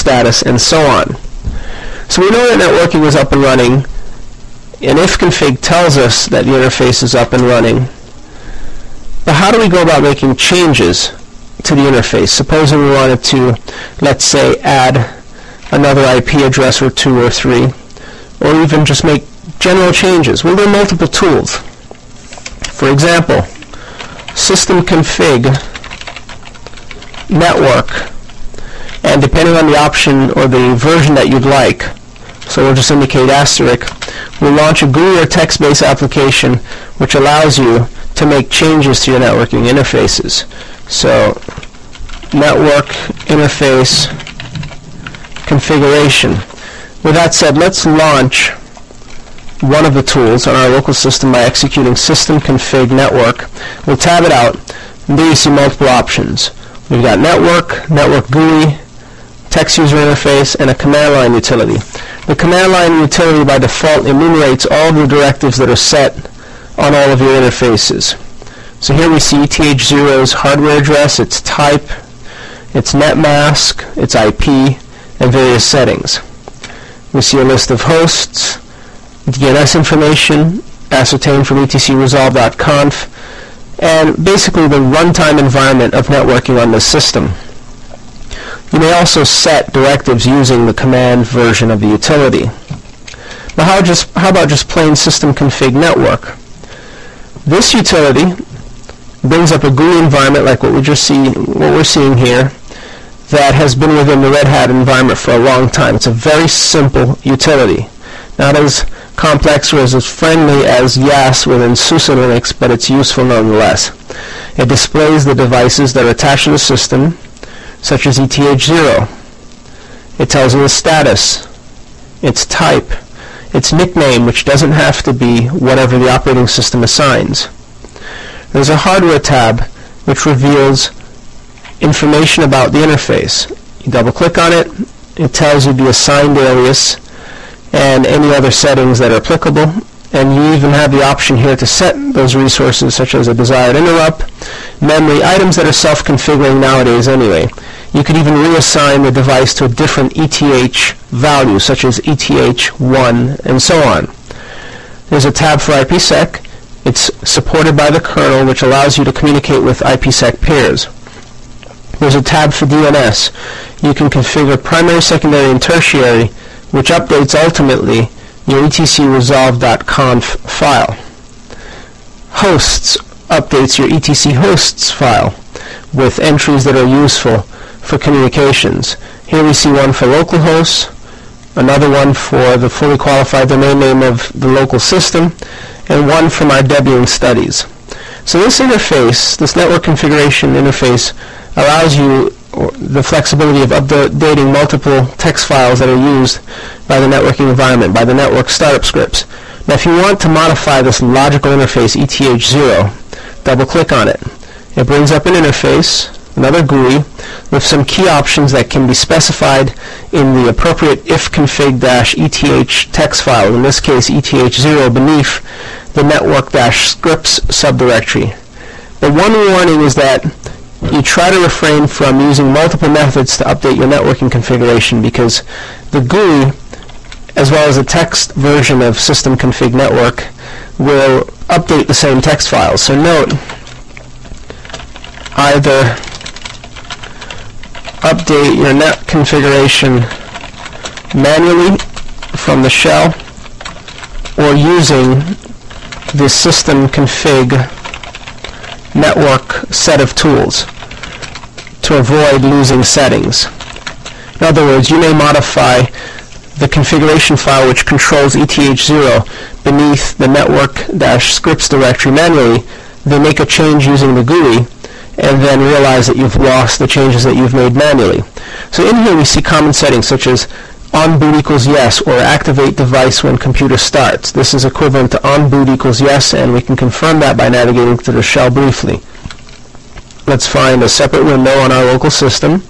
status, and so on. So we know that networking is up and running, and ifconfig tells us that the interface is up and running. But how do we go about making changes to the interface? Supposing we wanted to, let's say, add another IP address or 2 or 3, or even just make general changes. Well, there are multiple tools. For example, system config network, and depending on the option or the version that you'd like, so we'll just indicate asterisk, we'll launch a GUI or text-based application which allows you to make changes to your networking interfaces. So network interface configuration. With that said, let's launch one of the tools on our local system by executing system config network. We'll tab it out, and there you see multiple options. We've got network, network GUI, text user interface, and a command line utility. The command line utility by default enumerates all the directives that are set on all of your interfaces. So here we see ETH0's hardware address, its type, its net mask, its IP, and various settings. We see a list of hosts, DNS information, ascertained from etcresolve.conf, and basically the runtime environment of networking on this system. You may also set directives using the command version of the utility. Now how about just plain system config network? This utility brings up a GUI environment like what we're seeing here that has been within the Red Hat environment for a long time. It's a very simple utility. Not as complex or as friendly as YAS within SUSE Linux, but it's useful nonetheless. It displays the devices that are attached to the system, such as ETH0. It tells you the status, its type, its nickname, which doesn't have to be whatever the operating system assigns. There's a hardware tab which reveals information about the interface. You double click on it, it tells you the assigned alias and any other settings that are applicable, and you even have the option here to set those resources such as a desired interrupt, memory, items that are self-configuring nowadays anyway. You could even reassign the device to a different ETH value such as ETH1 and so on. There's a tab for IPsec. It's supported by the kernel, which allows you to communicate with IPsec peers. There's a tab for DNS. You can configure primary, secondary, and tertiary, which updates ultimately your etcresolve.conf file. Hosts updates your etc hosts file with entries that are useful for communications. Here we see one for localhost, another one for the fully qualified domain name of the local system, and one from our Debian studies. So this interface, this network configuration interface, allows you the flexibility of updating multiple text files that are used by the networking environment, by the network startup scripts. Now if you want to modify this logical interface ETH0, double click on it. It brings up an interface, another GUI, with some key options that can be specified in the appropriate ifconfig-eth text file, in this case ETH0 beneath the network-scripts subdirectory. The one warning is that you try to refrain from using multiple methods to update your networking configuration, because the GUI, as well as the text version of system config network, will update the same text files. So note, either update your net configuration manually from the shell or using the system config network set of tools to avoid losing settings. In other words, you may modify the configuration file which controls ETH0 beneath the network-scripts directory manually, then make a change using the GUI, and then realize that you've lost the changes that you've made manually. So in here we see common settings such as on boot equals yes, or activate device when computer starts. This is equivalent to on boot equals yes, and we can confirm that by navigating to the shell briefly. Let's find a separate window on our local system.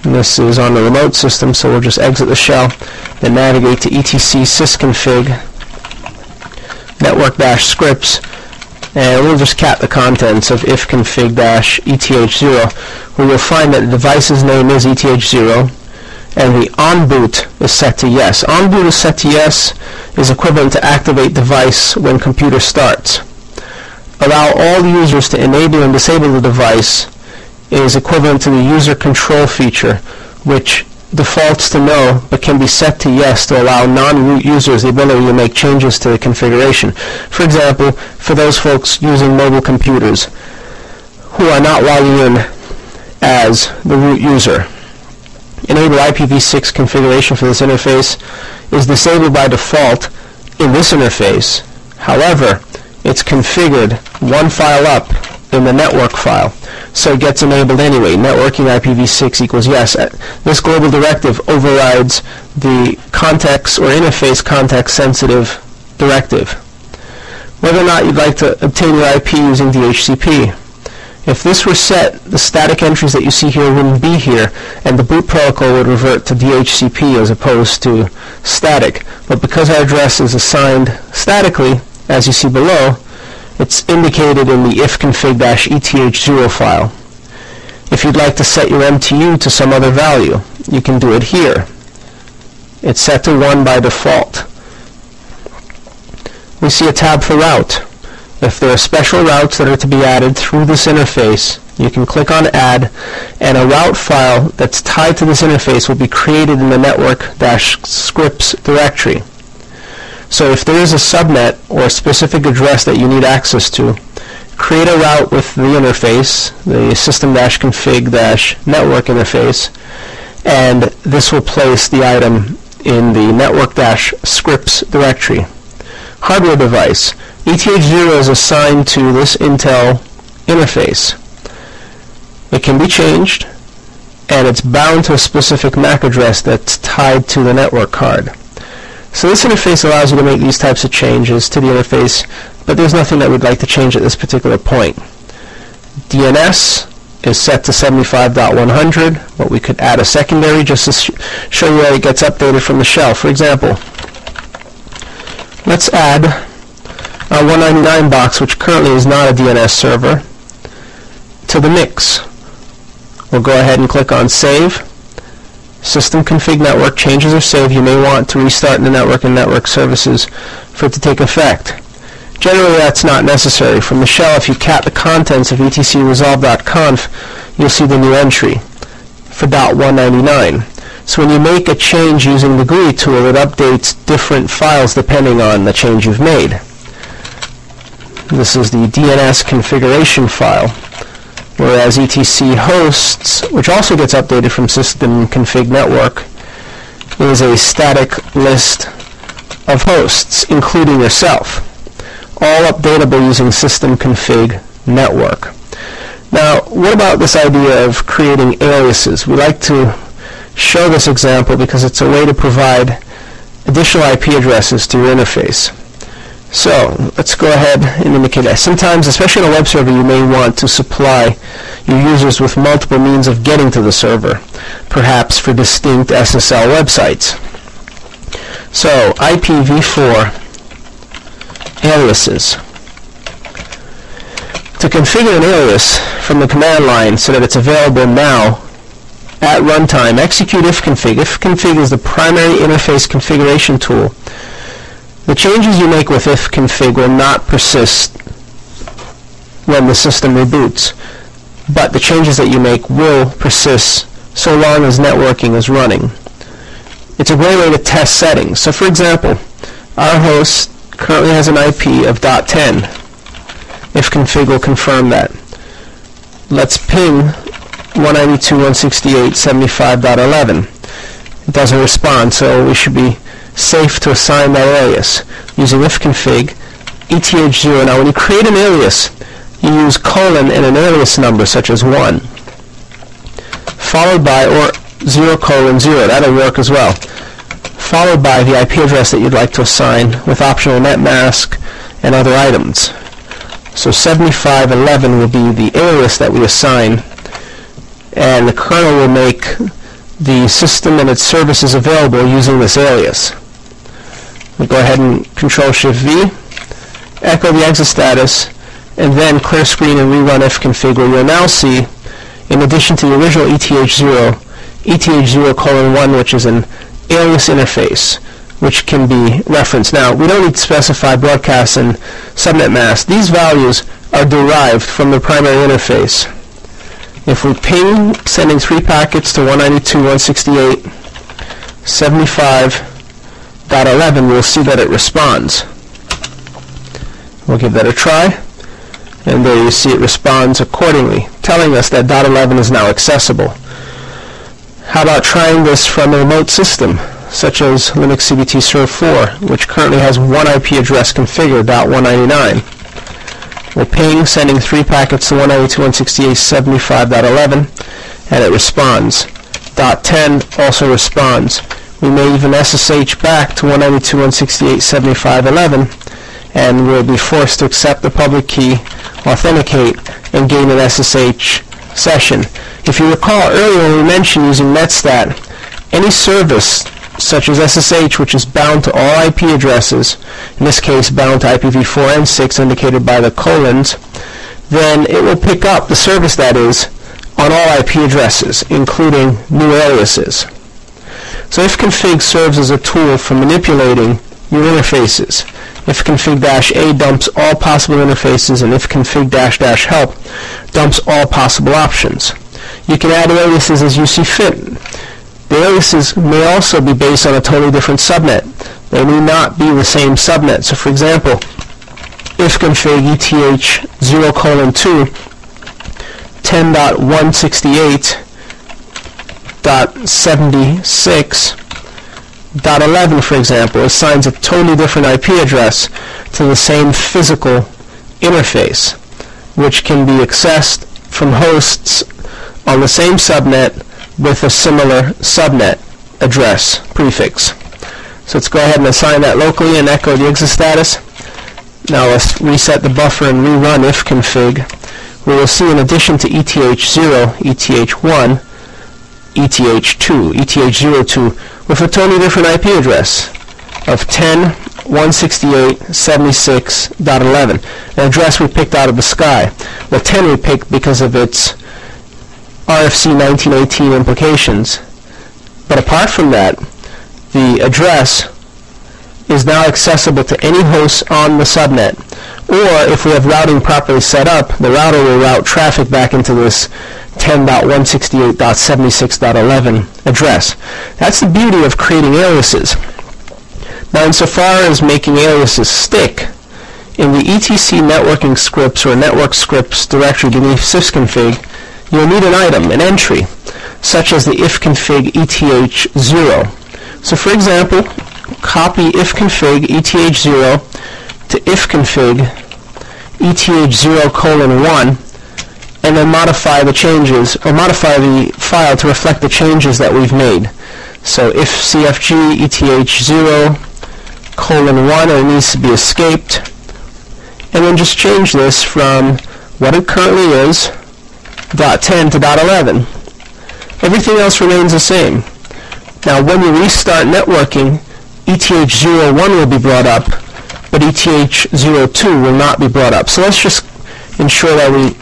And this is on the remote system, so we'll just exit the shell, then navigate to etc sysconfig network-scripts, and we'll just cat the contents of ifconfig-eth0, where you'll find that the device's name is ETH0, and the on boot is set to yes. On boot is set to yes is equivalent to activate device when computer starts. Allow all users to enable and disable the device is equivalent to the user control feature, which defaults to no but can be set to yes to allow non-root users the ability to make changes to the configuration. For example, for those folks using mobile computers who are not logging in as the root user. Enable IPv6 configuration for this interface is disabled by default in this interface. However, it's configured one file up in the network file, so it gets enabled anyway. Networking IPv6 equals yes. This global directive overrides the context or interface context sensitive directive. Whether or not you'd like to obtain your IP using DHCP. If this were set, the static entries that you see here wouldn't be here, and the boot protocol would revert to DHCP as opposed to static. But because our address is assigned statically, as you see below, it's indicated in the ifconfig-eth0 file. If you'd like to set your MTU to some other value, you can do it here. It's set to 1 by default. We see a tab for route. If there are special routes that are to be added through this interface, you can click on Add, and a route file that's tied to this interface will be created in the network-scripts directory. So if there is a subnet or a specific address that you need access to, create a route with the interface, the system-config-network interface, and this will place the item in the network-scripts directory. Hardware device. ETH0 is assigned to this Intel interface. It can be changed, and it's bound to a specific MAC address that's tied to the network card. So this interface allows you to make these types of changes to the interface, but there's nothing that we'd like to change at this particular point. DNS is set to 75.100, but we could add a secondary just to show you how it gets updated from the shell. For example, let's add our 199 box, which currently is not a DNS server, to the mix. We'll go ahead and click on Save. System config network changes are saved. You may want to restart the network and network services for it to take effect. Generally, that's not necessary. From the shell, if you cat the contents of etcresolve.conf, you'll see the new entry for .199. So when you make a change using the GUI tool, it updates different files depending on the change you've made. This is the DNS configuration file, whereas etc hosts, which also gets updated from system config network, is a static list of hosts, including yourself, all updatable using system config network. Now, what about this idea of creating aliases? We like to show this example because it's a way to provide additional IP addresses to your interface. So let's go ahead and indicate that. Sometimes, especially on a web server, you may want to supply your users with multiple means of getting to the server, perhaps for distinct SSL websites. So IPv4 aliases. To configure an alias from the command line so that it's available now at runtime, execute ifconfig. Ifconfig is the primary interface configuration tool. The changes you make with ifconfig will not persist when the system reboots, but the changes that you make will persist so long as networking is running. It's a great way to test settings. So for example, our host currently has an IP of .10. Ifconfig will confirm that. Let's ping 192.168.75.11. It doesn't respond, so we should be safe to assign that alias using ifconfig eth0. Now when you create an alias, you use colon and an alias number such as 1 followed by, or 0:0, that'll work as well, followed by the IP address that you'd like to assign with optional net mask and other items. So 7511 will be the alias that we assign, and the kernel will make the system and its services available using this alias. We go ahead and Control-Shift-V, echo the exit status, and then clear screen and rerun ifconfig, where you'll now see, in addition to the original eth0, ETH0:1, which is an alias interface, which can be referenced. Now, we don't need to specify broadcast and subnet mask. These values are derived from the primary interface. If we ping sending 3 packets to 192.168.75.11, we'll see that it responds. We'll give that a try, and there you see it responds accordingly, telling us that .11 is now accessible. How about trying this from a remote system, such as Linux CBT Serve 4, which currently has one IP address configured, .199. We'll ping sending 3 packets to 192.168.75.11, and it responds. .10 also responds. We may even SSH back to 192.168.75.11, and we'll be forced to accept the public key, authenticate, and gain an SSH session. If you recall earlier when we mentioned using netstat, any service such as SSH, which is bound to all IP addresses, in this case bound to IPv4 and 6 indicated by the colons, then it will pick up the service that is on all IP addresses, including new aliases. So ifconfig serves as a tool for manipulating your interfaces. ifconfig-a dumps all possible interfaces, and ifconfig-help dumps all possible options. You can add aliases as you see fit. The aliases may also be based on a totally different subnet. They may not be the same subnet. So for example, ifconfig ETH0:2 10.168.76.11, for example, assigns a totally different IP address to the same physical interface, which can be accessed from hosts on the same subnet with a similar subnet address prefix. So let's go ahead and assign that locally and echo the exit status. Now let's reset the buffer and rerun ifconfig. We will see, in addition to ETH0, ETH1, ETH2, ETH02, with a totally different IP address of 10.168.76.11, an address we picked out of the sky. The 10 we picked because of its RFC 1918 implications. But apart from that, the address is now accessible to any host on the subnet. Or if we have routing properly set up, the router will route traffic back into this 10.168.76.11 address. That's the beauty of creating aliases. Now, insofar as making aliases stick, in the etc networking scripts or network scripts directory beneath sysconfig, you'll need an item, an entry, such as the ifconfig ETH0. So for example, copy ifconfig ETH0 to ifconfig ETH0:1, and then modify the changes, or modify the file to reflect the changes that we've made. So if cfg ETH0:1, it needs to be escaped, and then just change this from what it currently is, .10 to .11. Everything else remains the same. Now when you restart networking, ETH0:1 will be brought up, but ETH02 will not be brought up. So let's just ensure that we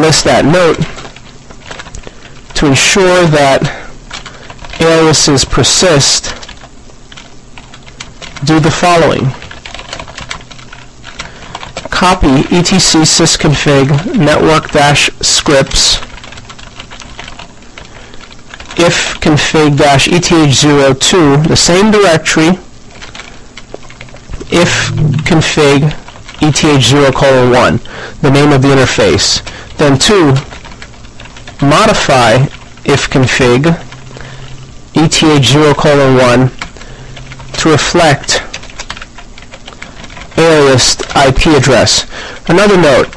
list that note to ensure that aliases persist. Do the following. Copy etc sysconfig network-scripts ifconfig-eth02, the same directory, ifconfig ETH0:1, the name of the interface. Then 2, modify ifconfig ETH0:1 to reflect aliased IP address. Another note,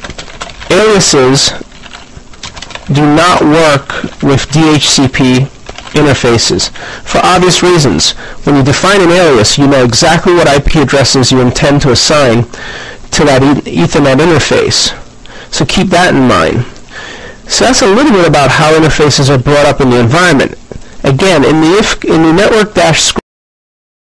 aliases do not work with DHCP interfaces for obvious reasons. When you define an alias, you know exactly what IP addresses you intend to assign to that Ethernet interface. So keep that in mind. So that's a little bit about how interfaces are brought up in the environment. Again, in the network-script